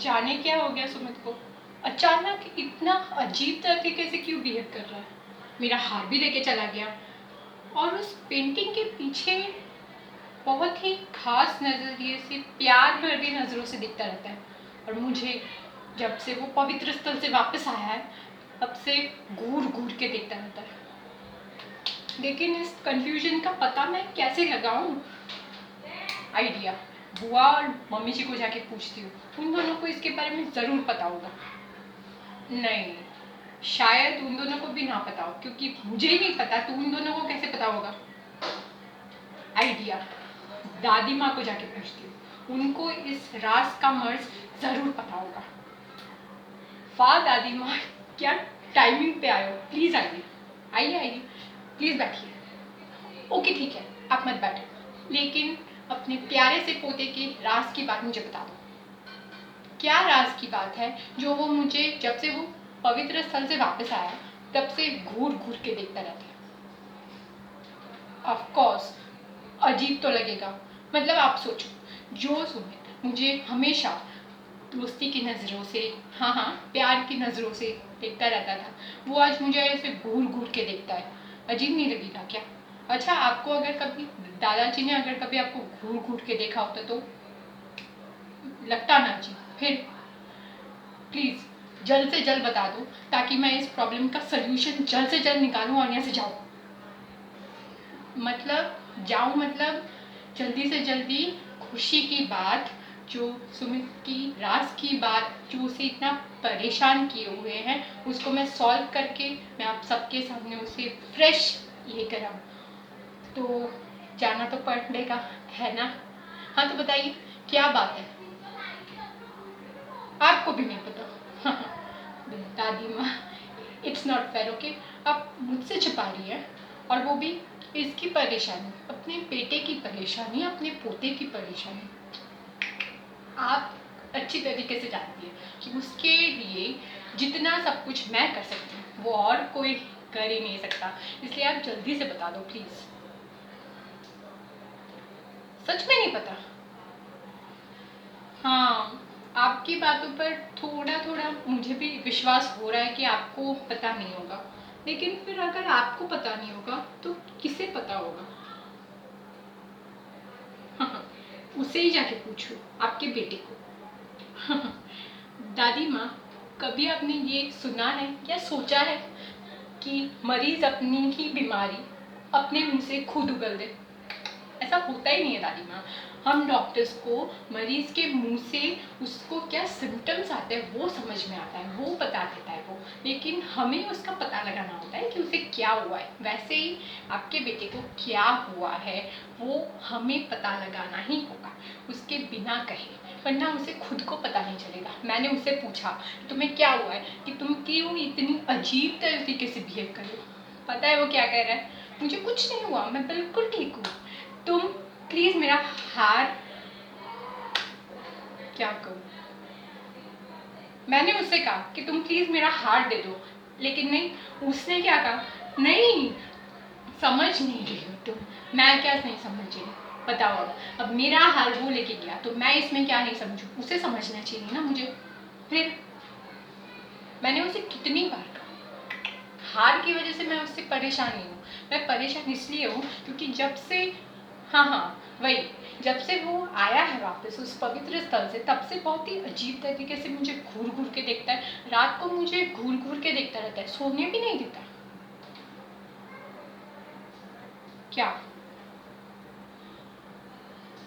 जाने क्या हो गया सुमित को, अचानक इतना अजीब तरीके से क्यों बिहेव कर रहा है। मेरा हार भी लेके चला गया और उस पेंटिंग के पीछे बहुत ही खास नज़रिए से प्यार भरी नज़रों से दिखता रहता है। और मुझे जब से वो पवित्र स्थल से वापस आया है तब से घूर घूर के देखता रहता है। लेकिन इस कंफ्यूजन का पता मैं कैसे लगाऊं? आइडिया, बुआ और मम्मी जी को जाके पूछती हूँ, उन दोनों को इसके बारे में ज़रूर पता होगा। नहीं, शायद उन दोनों को भी ना पता हो, क्योंकि मुझे ही नहीं पता तो उन दोनों को कैसे पता होगा। आइडिया, दादी माँ को जाके पूछती हूँ, उनको इस राज का मर्ज ज़रूर पता होगा। वाह दादी माँ, क्या टाइमिंग पे आए हो। प्लीज़ आइए आइए आइए, प्लीज़ बैठिए। ओके ठीक है, आप मत बैठो, लेकिन अपने प्यारे से पोते के राज की बात मुझे बता दो। क्या राज की बात है जो वो मुझे जब से वो पवित्र स्थल से वापस आया तब से घूर घूर के देखता रहता है। ऑफ कोर्स अजीब तो लगेगा, मतलब आप सोचो, जो सुमित मुझे हमेशा दोस्ती की नज़रों से, हाँ हाँ प्यार की नज़रों से देखता रहता था, वो आज मुझे ऐसे घूर घूर के देखता है। अजीब नहीं लगेगा क्या? अच्छा, आपको अगर कभी दादाजी ने अगर कभी आपको घूर घूर के देखा होता तो लगता ना अजीब? फिर प्लीज़ जल्द से जल्द बता दो ताकि मैं इस प्रॉब्लम का सल्यूशन जल्द से जल्द निकालूं और यहाँ से जाऊँ। मतलब जल्दी से जल्दी खुशी की बात, जो सुमित की राज की बात जो उसे इतना परेशान किए हुए हैं, उसको मैं सॉल्व करके मैं आप सबके सामने उसे फ्रेश ये कराऊँ। तो जाना तो पड़ेगा, है ना? हाँ तो बताइए क्या बात है? आपको भी नहीं पता? दादी माँ, इट्स नॉट फेयर, ओके? आप मुझसे छुपा रही हैं, और वो भी इसकी परेशानी, अपने बेटे की परेशानी, अपने पोते की परेशानी। आप अच्छी तरीके से जानती है कि उसके लिए जितना सब कुछ मैं कर सकती हूँ वो और कोई कर ही नहीं सकता, इसलिए आप जल्दी से बता दो प्लीज़। सच में नहीं पता? हाँ, आपकी बातों पर थोड़ा थोड़ा मुझे भी विश्वास हो रहा है कि आपको पता नहीं होगा, लेकिन फिर अगर आपको पता नहीं होगा तो किसे पता होगा? हाँ, उसे ही जाके पूछो, आपके बेटे को। दादी माँ, कभी आपने ये सुना है या सोचा है कि मरीज अपनी ही बीमारी अपने मुंह से खुद उगल दे? ऐसा होता ही नहीं है दादी माँ। हम डॉक्टर्स को मरीज के मुंह से उसको क्या सिम्टम्स आते हैं वो समझ में आता है, वो बता देता है वो, लेकिन हमें उसका पता लगाना होता है कि उसे क्या हुआ है। वैसे ही आपके बेटे को क्या हुआ है वो हमें पता लगाना ही होगा, उसके बिना कहे, वरना उसे खुद को पता नहीं चलेगा। मैंने उससे पूछा तुम्हें क्या हुआ है, कि तुम क्यों इतनी अजीब तरीके से बिहेव कर रहे हो? पता है वो क्या कह रहा है? मुझे कुछ नहीं हुआ, मैं बिल्कुल ठीक हूँ। तुम प्लीज मेरा हार, क्या कहूँ, मैंने उससे कहा कि तुम प्लीज मेरा हार दे दो, लेकिन नहीं, उसने क्या कहा, नहीं समझ नहीं रही हो तुम। मैं क्या नहीं समझ रही? बताओ, अब मेरा हाल वो लेके गया तो मैं इसमें क्या नहीं समझूं? उसे समझना चाहिए ना मुझे। फिर मैंने उसे कितनी बार कहा, हार की वजह से मैं उससे परेशान नहीं हूँ। मैं परेशान इसलिए हूँ क्योंकि जब से, हाँ हाँ वही, जब से वो आया है वापस उस पवित्र स्थल से तब से बहुत ही अजीब तरीके से मुझे घूर घूर के देखता है। रात को मुझे घूर घूर के देखता रहता है, सोने भी नहीं देता। क्या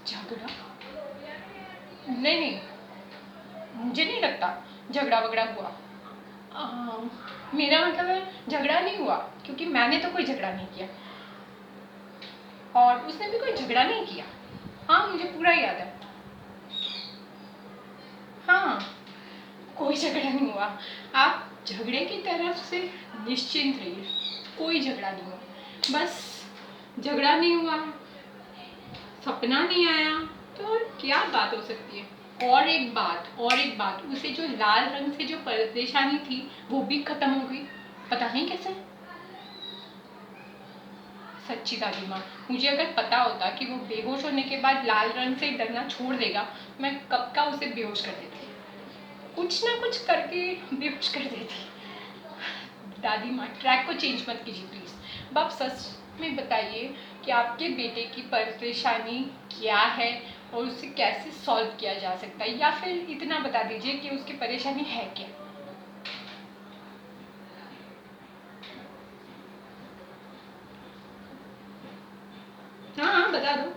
झगड़ा? नहीं नहीं, मुझे नहीं लगता झगड़ा वगड़ा हुआ। मेरा मतलब है झगड़ा नहीं हुआ, क्योंकि मैंने तो कोई झगड़ा नहीं किया और उसने भी कोई झगड़ा नहीं किया। हाँ मुझे पूरा याद है। हाँ, कोई झगड़ा नहीं हुआ। आप झगड़े की तरफ से निश्चिंत रहिए, कोई झगड़ा नहीं हुआ। बस झगड़ा नहीं हुआ, सपना नहीं आया, तो और क्या बात हो सकती है? और एक बात, उसे जो लाल रंग से जो परेशानी थी वो भी खत्म हो गई, पता नहीं कैसे। सच्ची दादी माँ, मुझे अगर पता होता कि वो बेहोश होने के बाद लाल रंग से डरना छोड़ देगा, मैं कब का उसे बेहोश कर देती। कुछ ना कुछ करके बेहोश कर देती। दादी माँ, ट्रैक को चेंज मत कीजिए प्लीज़। अब आप सच में बताइए कि आपके बेटे की परेशानी क्या है और उसे कैसे सॉल्व किया जा सकता है, या फिर इतना बता दीजिए कि उसकी परेशानी है क्या। हाँ हाँ, बता दो,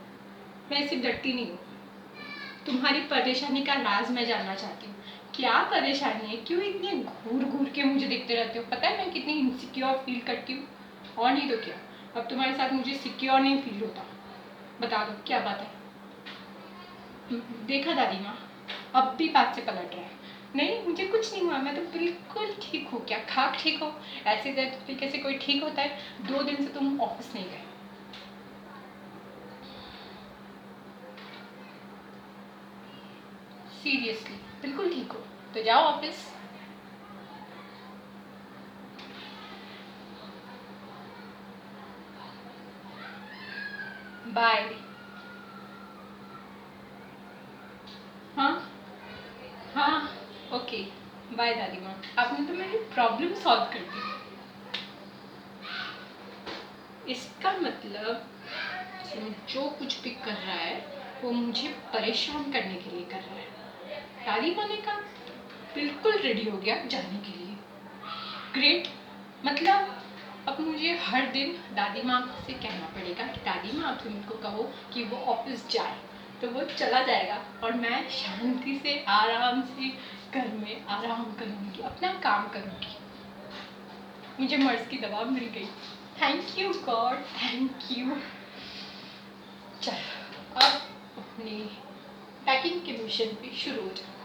मैं इससे डरती नहीं हूँ। तुम्हारी परेशानी का राज मैं जानना चाहती हूँ। क्या परेशानी है, क्यों इतने घूर घूर के मुझे देखते रहते हो? पता है मैं कितनी इनसिक्योर फील करती हूँ, और नहीं तो क्या। अब तुम्हारे साथ मुझे सिक्योर नहीं फील होता। बता दो क्या बात है। देखा दादी माँ, अब भी बात से पलट रहा है। नहीं, मुझे कुछ नहीं हुआ, मैं तो बिल्कुल ठीक हूँ। क्या खाक ठीक हो? ऐसे तरीके से कोई ठीक होता है? 2 दिन से तुम ऑफिस नहीं गए। सीरियसली बिल्कुल ठीक हो तो जाओ ऑफिस। बाय। हाँ हाँ, ओके, बाय दादी माँ। आपने तो मेरी प्रॉब्लम सॉल्व कर दी। इसका मतलब सिम जो कुछ भी कर रहा है वो मुझे परेशान करने के लिए कर रहा है। दादी माँ ने कहा बिल्कुल रेडी हो गया जाने के लिए। ग्रेट। मतलब अब मुझे हर दिन दादी माँ से कहना पड़ेगा कि दादी माँ, आप उनको कहो कि वो ऑफिस जाए, तो वो चला जाएगा और मैं शांति से आराम से घर में आराम करूँगी, अपना काम करूँगी। मुझे मर्ज की दवा मिल गई। Thank you God, thank you. चल अब अपनी पैकिंग के मिशन पे शुरू हो जाए।